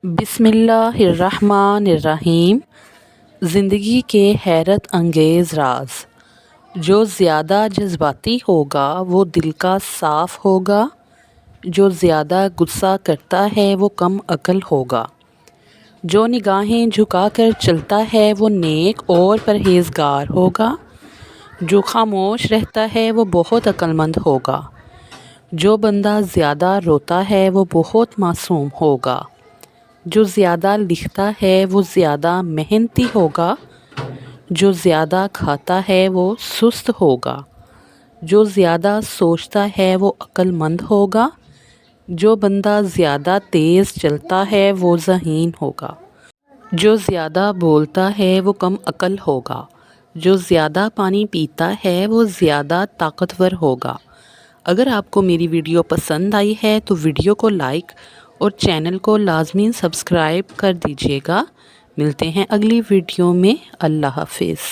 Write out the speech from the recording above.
بسم اللہ الرحمن الرحیم۔ زندگی کے حیرت انگیز راز۔ جو زیادہ جذباتی ہوگا وہ دل کا صاف ہوگا، جو زیادہ غصہ کرتا ہے وہ کم عقل ہوگا، جو نگاہیں جھکا کر چلتا ہے وہ نیک اور پرہیزگار ہوگا، جو خاموش رہتا ہے وہ بہت عقل مند ہوگا، جو بندہ زیادہ روتا ہے وہ بہت معصوم ہوگا، جو زیادہ لکھتا ہے وہ زیادہ محنتی ہوگا، جو زیادہ کھاتا ہے وہ سست ہوگا، جو زیادہ سوچتا ہے وہ عقل مند ہوگا، جو بندہ زیادہ تیز چلتا ہے وہ ذہین ہوگا، جو زیادہ بولتا ہے وہ کم عقل ہوگا، جو زیادہ پانی پیتا ہے وہ زیادہ طاقتور ہوگا۔ اگر آپ کو میری ویڈیو پسند آئی ہے تو ویڈیو کو لائک اور چینل کو لازمی سبسکرائب کر دیجیے گا۔ ملتے ہیں اگلی ویڈیو میں۔ اللہ حافظ۔